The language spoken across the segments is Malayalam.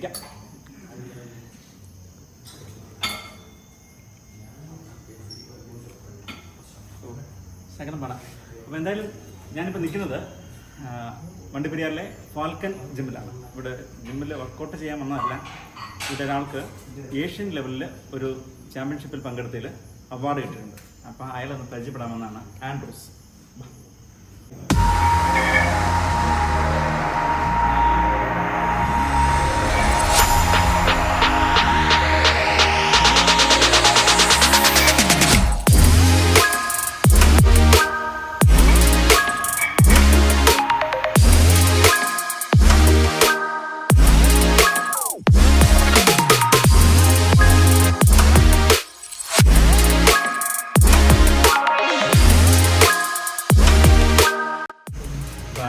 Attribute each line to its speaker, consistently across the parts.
Speaker 1: ഇരിക്കാം. ശകലം വേണം. അപ്പോൾ എന്തായാലും ഞാനിപ്പോൾ നിൽക്കുന്നത് വണ്ടിപ്പെരിയാറിലെ ഫാൽക്കൺ ജിമ്മിലാണ്. ഇവിടെ ജിമ്മിൽ വർക്കൗട്ട് ചെയ്യാൻ വന്നതല്ല, ഇവിടെ ഒരാൾക്ക് ഏഷ്യൻ ലെവലിൽ ഒരു ചാമ്പ്യൻഷിപ്പിൽ പങ്കെടുത്തതിൽ അവാർഡ് കിട്ടിയിട്ടുണ്ട്. അപ്പോൾ അയാളൊന്ന് പരിചയപ്പെടാമെന്നാണ്. ആൻഡ്രൂസ്.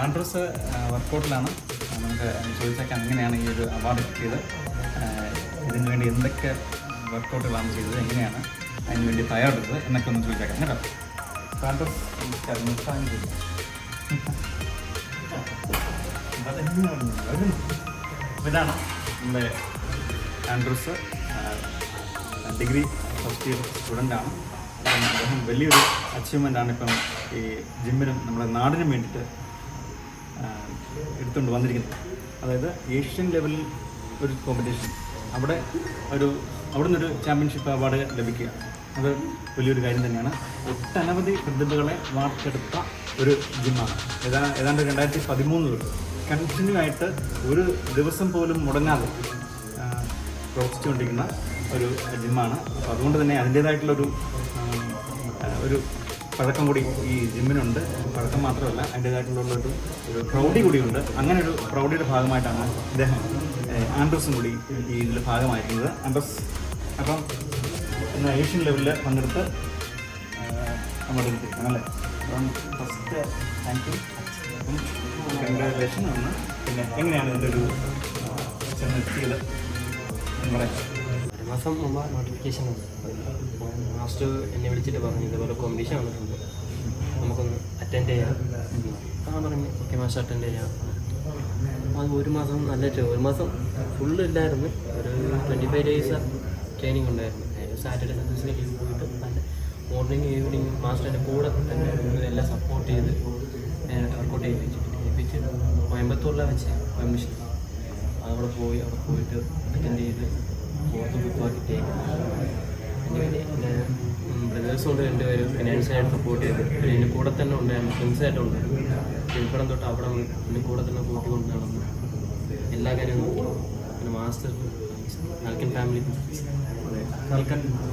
Speaker 1: ആൻഡ്രൂസ് വർക്കൗട്ടിലാണ്. നമുക്ക് ചോദിച്ചേക്കാം എങ്ങനെയാണ് ഈ ഒരു അവാർഡ് കിട്ടിയത്, ഇതിനു വേണ്ടി എന്തൊക്കെ വർക്കൗട്ടുകളാണ് ചെയ്തത്, എങ്ങനെയാണ് അതിന് വേണ്ടി തയ്യാറെടുത്തത് എന്നൊക്കെ ഒന്ന് ചോദിച്ചേക്കാം കേട്ടോ. ആൻഡ്രൂസ് ഇതാണ് നമ്മുടെ ആൻഡ്രൂസ്. ഡിഗ്രി ഫസ്റ്റ് ഇയർ സ്റ്റുഡൻ്റാണ്. അദ്ദേഹം വലിയൊരു അച്ചീവ്മെൻ്റാണ് ഇപ്പം ഈ ജിമ്മിനും നമ്മുടെ നാടിനും വേണ്ടിയിട്ട് എടുത്തുകൊണ്ട് വന്നിരിക്കുന്നത്. അതായത് ഏഷ്യൻ ലെവലിൽ ഒരു കോമ്പറ്റീഷൻ, അവിടെ നിന്നൊരു ചാമ്പ്യൻഷിപ്പ് അവാർഡ് ലഭിക്കുക, അത് വലിയൊരു കാര്യം തന്നെയാണ്. ഒട്ടനവധി പ്രതിഭകളെ വാർത്തെടുത്ത ഒരു ജിമ്മാണ്. ഏതാണ്ട് 2013 തൊട്ട് കണ്ടിന്യൂ ആയിട്ട് ഒരു ദിവസം പോലും മുടങ്ങാതെ പ്രവർത്തിച്ചുകൊണ്ടിരിക്കുന്ന ഒരു ജിമ്മാണ്. അപ്പോൾ അതുകൊണ്ട് തന്നെ അതിൻ്റേതായിട്ടുള്ളൊരു പഴക്കം കൂടി ഈ ജിമ്മിനുണ്ട്. പഴക്കം മാത്രമല്ല, അതിൻ്റേതായിട്ടുള്ളൊരു പ്രൗഢി കൂടിയുണ്ട്. അങ്ങനെ ഒരു പ്രൗഢിയുടെ ഭാഗമായിട്ടാണ് ഇദ്ദേഹം ആൻഡ്രൂസും കൂടി ഈ ഇതിൽ ഭാഗമായിരിക്കുന്നത്. ആൻഡ്രൂസ് അപ്പം ഇന്ന് ഏഷ്യൻ ലെവലിൽ പങ്കെടുത്ത് നമ്മുടെ അല്ലേ. അപ്പം ഫസ്റ്റ് താങ്ക് യു. അപ്പം കൺഗ്രാജുലേഷൻ ആണ്. പിന്നെ എങ്ങനെയാണ് ഇതിൻ്റെ ഒരു ചെന്നെത്തിയത് എന്ന് പറയാം?
Speaker 2: ഒരു മാസം മുമ്പ് നോട്ടിഫിക്കേഷൻ ഉണ്ട്. മാസ്റ്റർ എന്നെ വിളിച്ചിട്ട് പറഞ്ഞു ഇതുപോലെ കോമ്പറ്റീഷൻ വന്നിട്ടുണ്ട്, നമുക്കൊന്ന് അറ്റൻഡ് ചെയ്യാം. പറഞ്ഞു ഓക്കെ മാസ്റ്റർ അറ്റൻഡ് ചെയ്യാം. അത് ഒരു മാസം ഒരു മാസം ഫുള്ള് ഇല്ലായിരുന്നു. ഒരു 25 days ട്രെയിനിങ് ഉണ്ടായിരുന്നു. സാറ്റർഡേ സൺഡേസിന് ലീവ് പോയിട്ട് നല്ല മോർണിംഗ് ഈവനിങ് മാസ്റ്റർ എൻ്റെ കൂടെ തന്നെ എല്ലാം സപ്പോർട്ട് ചെയ്ത് വർക്കൗട്ട് ചെയ്യിപ്പിച്ച് കോയമ്പത്തൂരിലാണ് വെച്ച് പെർമിഷൻ അവിടെ പോയിട്ട് അറ്റൻഡ് ചെയ്ത് 4th 5th കിട്ടി. പിന്നെ ബ്രദേഴ്സും ഉണ്ട് 2 പേര് ഫിനാൻഷ്യലായിട്ട് സപ്പോർട്ട് ചെയ്ത്. പിന്നെ എൻ്റെ കൂടെ തന്നെ ഉണ്ടായിരുന്നു, ഫ്രണ്ട്സായിട്ടും ഉണ്ടായിരുന്നു. ഇവിടം തൊട്ട് അവിടെ എൻ്റെ കൂടെ തന്നെ കൂട്ടിക്കൊണ്ട് നടന്നു എല്ലാ കാര്യവും നോക്കി. പിന്നെ മാസ്റ്റർ ഫാൽക്കൺ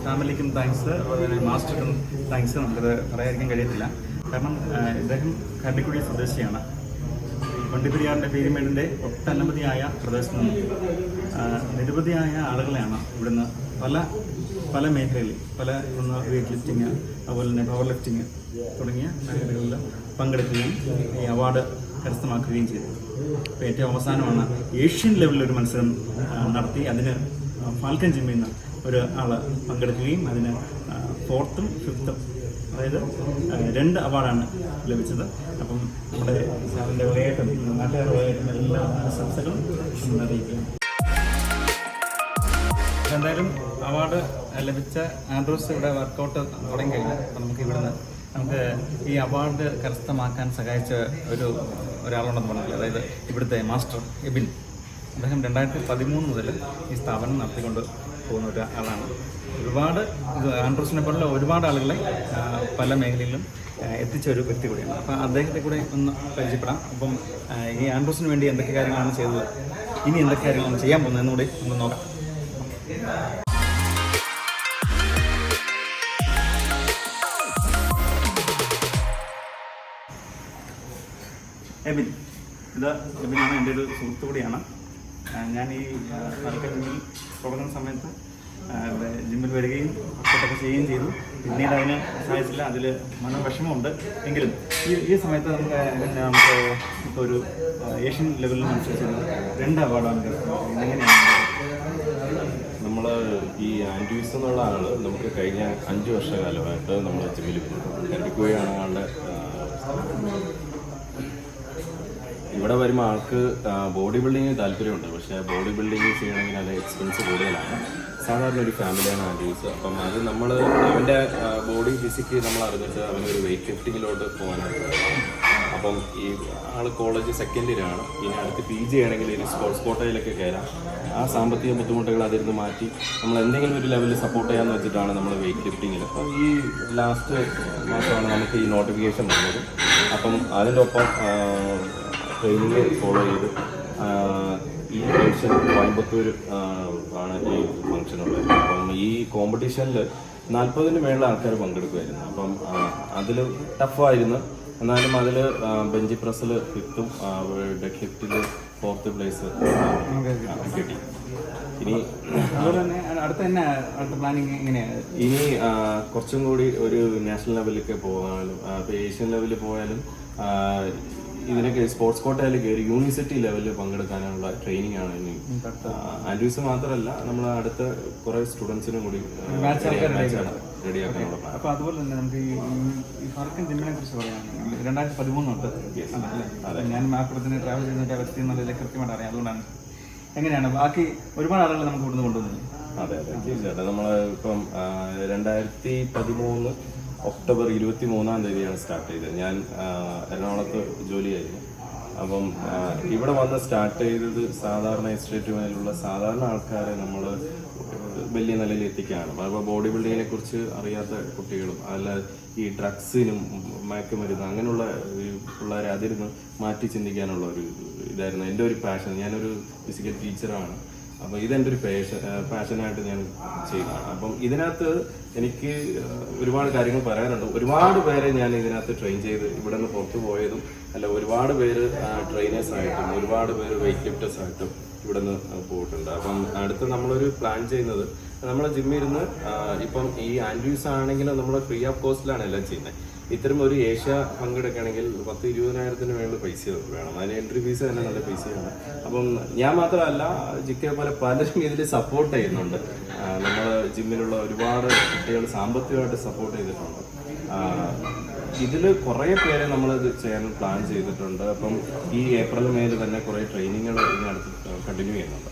Speaker 1: ഫാമിലിക്കും താങ്ക്സ്, മാസ്റ്റർക്കും താങ്ക്സ്. നമുക്കത് പറയാതിരിക്കാൻ കഴിയത്തില്ല. കാരണം ഇദ്ദേഹം കരടിക്കുടി സ്വദേശിയാണ്. വണ്ടിപ്പെരിയാറിൻ്റെ പീരുമേടിൻ്റെ ഒട്ടനവധിയായ പ്രദേശങ്ങളിൽ നിരവധിയായ ആളുകളെയാണ് ഇവിടുന്ന് പല മേഖലകളിൽ വെയ്റ്റ് ലിഫ്റ്റിങ്, അതുപോലെ തന്നെ പവർ ലിഫ്റ്റിങ് തുടങ്ങിയ മേഖലകളിൽ പങ്കെടുക്കുകയും ഈ അവാർഡ് കരസ്ഥമാക്കുകയും ചെയ്തു. ഇപ്പോൾ ഏറ്റവും അവസാനമാണ് ഏഷ്യൻ ലെവലിലൊരു മത്സരം നടത്തി. അതിന് ഫാൽക്കൺ ജിമ്മിൽ നിന്ന് ഒരാൾ പങ്കെടുക്കുകയും അതിന് 4th 5th അതായത് 2 അവാർഡാണ് ലഭിച്ചത്. അപ്പം നമ്മുടെ സാറിൻ്റെ വകയായിട്ടും നാട്ടുകാരുടെ വകയായിട്ടും എല്ലാ ആശംസകളും അറിയിക്കുകയാണ്. എന്തായാലും അവാർഡ് ലഭിച്ച ആൻഡ്രൂസ് ഇവിടെ വർക്കൗട്ട് തുടങ്ങി കഴിഞ്ഞു. അപ്പം നമുക്ക് ഈ അവാർഡ് കരസ്ഥമാക്കാൻ സഹായിച്ച ഒരാളുണ്ടെന്ന് പറഞ്ഞില്ല. അതായത് ഇവിടുത്തെ മാസ്റ്റർ എബിൻ. അദ്ദേഹം 2013 മുതൽ ഈ സ്ഥാപനം നടത്തിക്കൊണ്ട് പോകുന്ന ഒരാളാണ്. ആൻഡ്രൂസിനെ പോലുള്ള ഒരുപാട് ആളുകളെ പല മേഖലയിലും എത്തിച്ച ഒരു വ്യക്തി കൂടിയാണ്. അപ്പം അദ്ദേഹത്തെ കൂടെ ഒന്ന് പരിചയപ്പെടാം. അപ്പം ഈ ആൻഡ്രൂസിന് വേണ്ടി എന്തൊക്കെ കാര്യങ്ങളാണ് ചെയ്തത്, ഇനി എന്തൊക്കെ കാര്യങ്ങളാണ് ചെയ്യാൻ പോകുന്നത് എന്നുകൂടി നമുക്ക് നോക്കാം. എബിനാണ് എൻ്റെ ഒരു സുഹൃത്തു കൂടിയാണ്. ഞാൻ ഈ ഫാൽക്കൺ ജിമ്മിൽ തുടങ്ങുന്ന സമയത്ത് ജിമ്മിൽ വരികയും വർക്കൗട്ടൊക്കെ ചെയ്യുകയും ചെയ്തു. പിന്നീട് അതിന് സാധിച്ചില്ല, അതിൽ മനോവിഷമമുണ്ട്. എങ്കിലും ഈ സമയത്ത് നമുക്ക് ഇപ്പോൾ ഒരു ഏഷ്യൻ ലെവലിൽ മത്സരിച്ചത് 2 അവാർഡാണ്. എങ്ങനെയാണ്
Speaker 3: നമ്മൾ ഈ ആൻഡ്രൂസ് എന്നുള്ള ആൾ നമുക്ക് കഴിഞ്ഞ 5 വർഷക്കാലമായിട്ട് നമ്മൾ ജിമ്മിൽ കരടിക്കുകയാണ് ആളുടെ ഇവിടെ വരുമ്പോൾ ആൾക്ക് ബോഡി ബിൽഡിങ്ങിന് താല്പര്യമുണ്ട്. പക്ഷേ ബോഡി ബിൽഡിങ് ചെയ്യണമെങ്കിൽ അത് എക്സ്പെൻസ് കൂടുതലാണ്. സാധാരണ ഒരു ഫാമിലിയാണ് ആൻഡ്രൂസ്. അപ്പം അത് നമ്മൾ അവൻ്റെ ബോഡി ഫിസിക്ക് നമ്മൾ അറിഞ്ഞിട്ട് അവനൊരു വെയിറ്റ് ലിഫ്റ്റിങ്ങിലോട്ട് പോകാനായിട്ട്. അപ്പം ഈ ആൾ കോളേജ് സെക്കൻഡ് ഇയർ ആണ്. ഇനി അടുത്ത് PG ചെയ്യണമെങ്കിൽ ഒരു സ്പോർട്സ് കോട്ടയിലൊക്കെ കയറാം. ആ സാമ്പത്തിക ബുദ്ധിമുട്ടുകൾ അതിൽ നിന്ന് മാറ്റി നമ്മൾ എന്തെങ്കിലും ഒരു ലെവലിൽ സപ്പോർട്ട് ചെയ്യാമെന്ന് വെച്ചിട്ടാണ് നമ്മൾ വെയിറ്റ് ലിഫ്റ്റിങ്ങിൽ. അപ്പം ഈ ലാസ്റ്റ് മാസമാണ് നമുക്ക് ഈ നോട്ടിഫിക്കേഷൻ വന്നത്. അപ്പം അതിൻ്റെ ഒപ്പം ട്രെയിനിങ് ഫോളോ ചെയ്ത് ഈ ഫംഗ്ഷൻ കോയമ്പത്തൂർ ആണ് ഈ ഫംഗ്ഷനുള്ളത്. അപ്പം ഈ കോമ്പറ്റീഷനിൽ 40-ന് മേളിൽ ആൾക്കാർ പങ്കെടുക്കുമായിരുന്നു. അപ്പം അതിൽ ടഫായിരുന്നു. എന്നാലും അതിൽ ബെഞ്ച് പ്രസ്സിൽ 5th, ഡെഡ് ലിഫ്റ്റിൽ 4th പ്ലേസ് കിട്ടി. ഇനി
Speaker 1: അതുപോലെ തന്നെ അടുത്ത പ്ലാനിങ് എങ്ങനെയാണ്?
Speaker 3: ഇനി കുറച്ചും കൂടി ഒരു നാഷണൽ ലെവലിലൊക്കെ പോകാനും ഇപ്പോൾ ഏഷ്യൻ ലെവലിൽ പോയാലും ഇതിനൊക്കെ സ്പോർട്സ് കോട്ടയിൽ കയറി യൂണിവേഴ്സിറ്റി ലെവലിൽ പങ്കെടുക്കാനുള്ള ട്രെയിനിങ് ആണ് ഇനി. ആൻഡ്രൂസ് മാത്രമല്ല, നമ്മൾ അടുത്ത കുറേ സ്റ്റുഡൻസിനും കൂടി റെഡിയാക്കാനുള്ള പ്ലാൻ.
Speaker 1: അപ്പോൾ അതുപോലെ തന്നെ നമുക്ക് ഈ ഫാർക്കൻ ജിമ്മിനെ കുറിച്ച് പറയുകയാണെങ്കിൽ 2013 തൊട്ട് അതെ, ഞാൻ മാപ്പുറത്തിന് ട്രാവൽ ചെയ്യുന്നതിൻ്റെ അവസ്ഥ എന്നുള്ളതിൽ കൃത്യമായിട്ട് അറിയാം. അതുകൊണ്ടാണ് എങ്ങനെയാണ് ബാക്കി ഒരുപാട് ആളുകൾ നമുക്ക് ഇവിടുന്ന് കൊണ്ടുവന്നത്?
Speaker 3: അതെ തീർച്ചയായിട്ടും. നമ്മൾ ഇപ്പം 2013 ഒക്ടോബർ 23-ാം തീയതിയാണ് സ്റ്റാർട്ട് ചെയ്തത്. ഞാൻ എറണാകുളത്ത് ജോലിയായിരുന്നു. അപ്പം ഇവിടെ വന്ന് സ്റ്റാർട്ട് ചെയ്തത് സാധാരണ എസ്റ്റേറ്റ് മേലുള്ള സാധാരണ ആൾക്കാരെ നമ്മൾ വലിയ നിലയിൽ എത്തിക്കുകയാണ്. അപ്പോൾ ബോഡി ബിൽഡിങ്ങിനെ കുറിച്ച് അറിയാത്ത കുട്ടികളും അല്ല ഈ ഡ്രഗ്സിനും മയക്കുമരുന്ന് അങ്ങനെയുള്ള പിള്ളേരെ അതിരുന്ന് മാറ്റി ചിന്തിക്കാനുള്ള ഒരു ഇതായിരുന്നു എൻ്റെ ഒരു പാഷൻ. ഞാനൊരു ഫിസിക്കൽ ടീച്ചറാണ്. അപ്പോൾ ഇതെൻ്റെ ഒരു പാഷനായിട്ട് ഞാൻ ചെയ്യുന്നതാണ്. അപ്പം ഇതിനകത്ത് എനിക്ക് ഒരുപാട് കാര്യങ്ങൾ പറയാനുണ്ട്. ഒരുപാട് പേരെ ഞാൻ ഇതിനകത്ത് ട്രെയിൻ ചെയ്ത് ഇവിടെ നിന്ന് പുറത്തു പോയതും അല്ല, ഒരുപാട് പേര് ട്രെയിനേഴ്സായിട്ടും ഒരുപാട് പേര് വെയിറ്റ് ലിഫ്റ്റേഴ്സായിട്ടും ഇവിടെ നിന്ന് പോയിട്ടുണ്ട്. അപ്പം അടുത്ത് നമ്മളൊരു പ്ലാൻ ചെയ്യുന്നത്, നമ്മളെ ജിമ്മിൽ ഇരുന്ന് ഇപ്പം ഈ ആൻഡ്രൂസ് ആണെങ്കിലും നമ്മൾ ഫ്രീ ഓഫ് കോസ്റ്റിലാണ് എല്ലാം ചെയ്യുന്നത്. ഇത്തരം ഒരു ഏഷ്യ പങ്കെടുക്കുകയാണെങ്കിൽ 10-20,000-ന് മേളിൽ പൈസ വേണം. അതിന് എൻട്രി ഫീസ് തന്നെ നല്ല പൈസയാണ്. അപ്പം ഞാൻ മാത്രമല്ല, ജിക്കെ പോലെ പലരും ഇതിൽ സപ്പോർട്ട് ചെയ്യുന്നുണ്ട്. നമ്മൾ ജിമ്മിലുള്ള ഒരുപാട് കുട്ടികൾ സാമ്പത്തികമായിട്ട് സപ്പോർട്ട് ചെയ്തിട്ടുണ്ട്. ഇതിൽ കുറേ പേരെ നമ്മളിത് ചെയ്യാൻ പ്ലാൻ ചെയ്തിട്ടുണ്ട്. അപ്പം ഈ ഏപ്രിൽ മേയിൽ തന്നെ കുറേ ട്രെയിനിങ്ങുകൾ ഇതിനടുത്ത് കണ്ടിന്യൂ ചെയ്യുന്നുണ്ട്.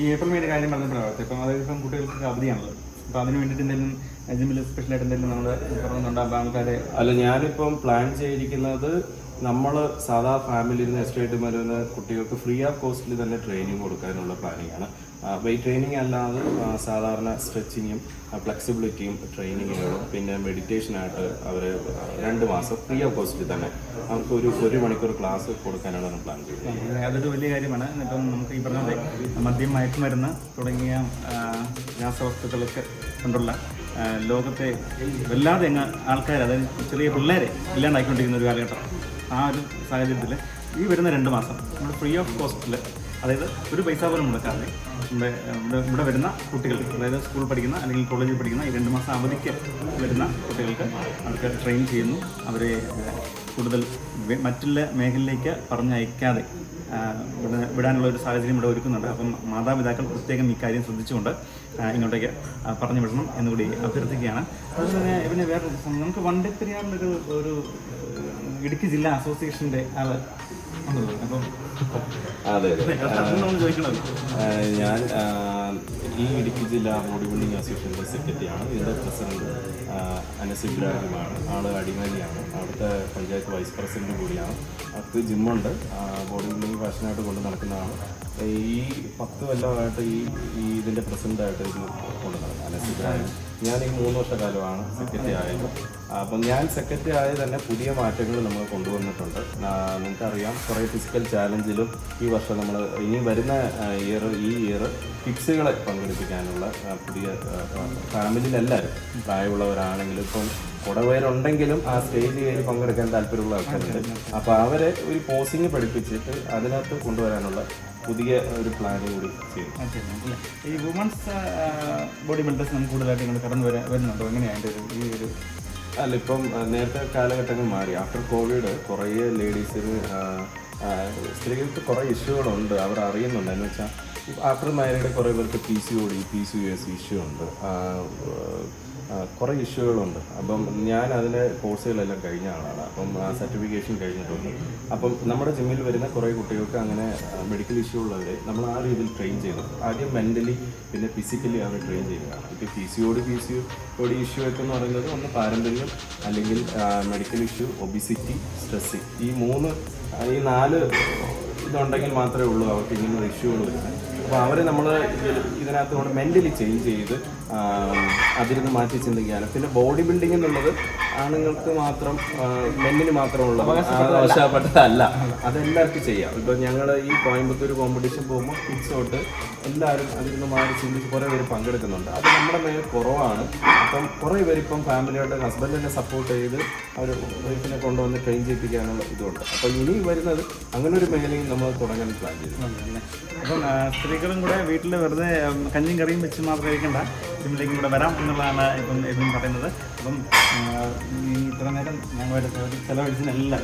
Speaker 1: ഈ ഏപ്രിൽ മേയുടെ കാര്യം പറഞ്ഞപ്പോഴാണ് ഇപ്പം അതായത് ഇപ്പം കുട്ടികൾക്ക് അവധിയാണല്ലോ. അപ്പോൾ അതിന് വേണ്ടിയിട്ട് എന്തെങ്കിലും ജിമ്മിൽ സ്പെഷ്യലായിട്ട് എന്തെങ്കിലും നമ്മൾ പറയുന്നുണ്ടോ ആൾക്കാരെ?
Speaker 3: അല്ല, ഞാനിപ്പം പ്ലാൻ ചെയ്തിരിക്കുന്നത് നമ്മൾ സാധാ ഫാമിലിയിൽ നിന്ന് എസ്റ്റേറ്റ് വരുന്ന കുട്ടികൾക്ക് ഫ്രീ ഓഫ് കോസ്റ്റിൽ തന്നെ ട്രെയിനിങ് കൊടുക്കാനുള്ള പ്ലാനിങ് ആണ്. വെയിറ്റ് ട്രെയിനിങ് അല്ലാതെ സാധാരണ സ്ട്രെച്ചിങ്ങും ഫ്ലെക്സിബിലിറ്റിയും ട്രെയിനിങ്ങുകളും പിന്നെ മെഡിറ്റേഷനായിട്ട് അവർ 2 മാസം ഫ്രീ ഓഫ് കോസ്റ്റിൽ തന്നെ അവർക്ക് ഒരു മണിക്കൂർ ക്ലാസ് കൊടുക്കാനാണ് പ്ലാൻ ചെയ്യുന്നത്.
Speaker 1: അതൊരു വലിയ കാര്യമാണ്. ഇപ്പം നമുക്ക് ഈ പറഞ്ഞ മദ്യം, മയക്കുമരുന്ന് തുടങ്ങിയ രാസവസ്തുക്കളൊക്കെ കൊണ്ടുള്ള ലോകത്തെ വല്ലാതെ ആൾക്കാർ, അതായത് ചെറിയ പിള്ളേരെ ഇല്ലാണ്ടായിക്കൊണ്ടിരിക്കുന്ന ഒരു കാലഘട്ടം. ആ ഒരു സാഹചര്യത്തിൽ ഈ വരുന്ന 2 മാസം നമ്മൾ ഫ്രീ ഓഫ് കോസ്റ്റിൽ, അതായത് ഒരു പൈസ പോലും മുടക്കാതെ ഇവിടെ വരുന്ന കുട്ടികൾക്ക്, അതായത് സ്കൂളിൽ പഠിക്കുന്ന അല്ലെങ്കിൽ കോളേജിൽ പഠിക്കുന്ന ഈ 2 മാസം അവധിക്ക് വരുന്ന കുട്ടികൾക്ക് അവർക്ക് ട്രെയിൻ ചെയ്യുന്നു. അവരെ കൂടുതൽ മറ്റുള്ള മേഖലയിലേക്ക് പറഞ്ഞയക്കാതെ വിടാനുള്ള ഒരു സാഹചര്യം ഇവിടെ ഒരുക്കുന്നുണ്ട്. അപ്പം മാതാപിതാക്കൾ പ്രത്യേകം ഈ കാര്യം ശ്രദ്ധിച്ചുകൊണ്ട് ഇങ്ങോട്ടേക്ക് പറഞ്ഞു വിടണം എന്നുകൂടി അഭ്യർത്ഥിക്കുകയാണ്. അതുപോലെ തന്നെ പിന്നെ വേറെ നമുക്ക് വണ്ടിപ്പെരിയാറിലൊരു ഒരു ഇടുക്കി ജില്ലാ അസോസിയേഷൻ്റെ ആള് ഉണ്ടല്ലോ. അപ്പം
Speaker 3: അതെ
Speaker 1: ചോദിക്കണത്,
Speaker 3: ഞാൻ ഈ ഇടുക്കി ജില്ലാ ബോഡി ബിൽഡിംഗ് അസോസിയേഷൻ്റെ സെക്രട്ടറിയാണ്. ഇതിൻ്റെ പ്രസിഡന്റ് അനസ് ഇബ്രാഹിമാണ്. ആൾ അടിമാലിയാണ്. അവിടുത്തെ പഞ്ചായത്ത് വൈസ് പ്രസിഡന്റ് കൂടിയാണ്. അടുത്ത് ജിമ്മുണ്ട്. ബോഡി ബിൽഡിംഗ് ഫാഷനായിട്ട് കൊണ്ട് നടക്കുന്നതാണ്. ഈ 10 കൊല്ലമായിട്ട് ഈ ഇതിൻ്റെ പ്രസിഡൻ്റായിട്ട് ഇത് കൊണ്ട് നടക്കുന്നത് അനസ് ഇബ്രാഹിം. ഞാൻ ഈ 3 വർഷക്കാലമാണ് സെക്രട്ടറി ആയത്. അപ്പം ഞാൻ സെക്രട്ടറി ആയത് തന്നെ പുതിയ മാറ്റങ്ങൾ നമ്മൾ കൊണ്ടുവന്നിട്ടുണ്ട്. നിങ്ങൾക്കറിയാം, കുറേ ഫിസിക്കൽ ചാലഞ്ചിലും ഈ വർഷം നമ്മൾ ഇനി വരുന്ന ഈ ഇയർ കിഡ്സുകളെ പങ്കെടുപ്പിക്കാനുള്ള പുതിയ ഫാമിലിയിലെല്ലാവരും പ്രായമുള്ളവരാണെങ്കിലും ഇപ്പം കുടവയറുണ്ടെങ്കിലും ആ സ്റ്റേജ് കയറി പങ്കെടുക്കാൻ താല്പര്യമുള്ള ആൾക്കാരുണ്ട്. അപ്പോൾ അവരെ ഒരു പോസിങ് പഠിപ്പിച്ചിട്ട് അതിനകത്ത് കൊണ്ടുവരാനുള്ള പുതിയ ഒരു പ്ലാനിങ് കൂടി ചെയ്യും.
Speaker 1: ഈ വുമൺസ് ബോഡി ബിൽഡേഴ്സ് നമുക്ക് കൂടുതലായിട്ട് ഇങ്ങനെ കടന്നു വരുന്നുണ്ടോ? എങ്ങനെയാണ് ഈ ഒരു
Speaker 3: അല്ല, ഇപ്പം നേരത്തെ കാലഘട്ടങ്ങൾ മാറി. ആഫ്റ്റർ കോവിഡ് കുറേ ലേഡീസിന് സ്ത്രീകൾക്ക് കുറേ ഇഷ്യൂകളുണ്ട്. അവർ അറിയുന്നുണ്ട്. എന്ന് വെച്ചാൽ ആഫ്റ്റർ മാരീഡ് കുറേ പേർക്ക് PCOD, PCOS ഇഷ്യൂ ഉണ്ട്. കുറേ ഇഷ്യൂകളുണ്ട്. അപ്പം ഞാൻ അതിൻ്റെ കോഴ്സുകളെല്ലാം കഴിഞ്ഞ ആളാണ്. അപ്പം ആ സർട്ടിഫിക്കേഷൻ കഴിഞ്ഞിട്ടുണ്ട്. അപ്പം നമ്മുടെ ജിമ്മിൽ വരുന്ന കുറേ കുട്ടികൾക്ക് അങ്ങനെ മെഡിക്കൽ ഇഷ്യൂ ഉള്ളവരെ നമ്മൾ ആ രീതിയിൽ ട്രെയിൻ ചെയ്തു. ആദ്യം മെൻ്റലി പിന്നെ ഫിസിക്കലി അവർ ട്രെയിൻ ചെയ്യുകയാണ്. ഇപ്പോൾ P C O D issue ഒക്കെ എന്ന് പറയുന്നത് ഒന്ന് പാരമ്പര്യം, അല്ലെങ്കിൽ മെഡിക്കൽ ഇഷ്യൂ, ഒബിസിറ്റി, സ്ട്രെസ്, ഈ 4 ഇതുണ്ടെങ്കിൽ മാത്രമേ ഉള്ളൂ അവർക്ക് ഇങ്ങനൊരു ഇഷ്യൂകൾ വരുന്നത്. അപ്പോൾ അവരെ നമ്മൾ ഇതിനകത്ത് കൊണ്ട് മെൻ്റലി ചേഞ്ച് ചെയ്ത് അതിൽ നിന്ന് മാറ്റി ചിന്തിക്കാനും, പിന്നെ ബോഡി ബിൽഡിംഗ് എന്നുള്ളത് ആണുങ്ങൾക്ക് മാത്രം, മെന്നിന് മാത്രമുള്ള അവകാശപ്പെട്ടതല്ല, അതെല്ലാവർക്കും ചെയ്യാം. ഇപ്പം ഞങ്ങൾ ഈ കോയമ്പത്തൂർ കോമ്പറ്റീഷൻ പോകുമ്പോൾ കിഡ്സ് തൊട്ട് എല്ലാവരും അതിൽ നിന്ന് മാറി ചിന്തിച്ച് കുറേ പേര് പങ്കെടുക്കുന്നുണ്ട്. അത് നമ്മുടെ മേൽ കുറവാണ്. അപ്പം കുറേ പേര് ഇപ്പം ഫാമിലിയായിട്ട് ഹസ്ബൻഡിനെ സപ്പോർട്ട് ചെയ്ത് അവർ വൈഫിനെ കൊണ്ടുവന്ന് ട്രെയിൻ ചെയ്യിപ്പിക്കാനുള്ള ഇതുണ്ട്. അപ്പം ഇനി വരുന്നത് അങ്ങനെ ഒരു മേഖലയും നമ്മൾ തുടങ്ങാൻ പ്ലാൻ ചെയ്തു.
Speaker 1: അപ്പം സ്ത്രീകളും കൂടെ വീട്ടിൽ വെറുതെ കഞ്ഞിയും കറിയും വെച്ച് മാത്രം കഴിക്കണ്ട, ജിമ്മിലേക്കും കൂടെ വരാം എന്നുള്ളതാണ് ഇപ്പം എന്നും പറയുന്നത്. അപ്പം ഈ ഇത്ര നേരം ഞങ്ങളുമായിട്ട് ചിലവഴിച്ചതിനെല്ലാം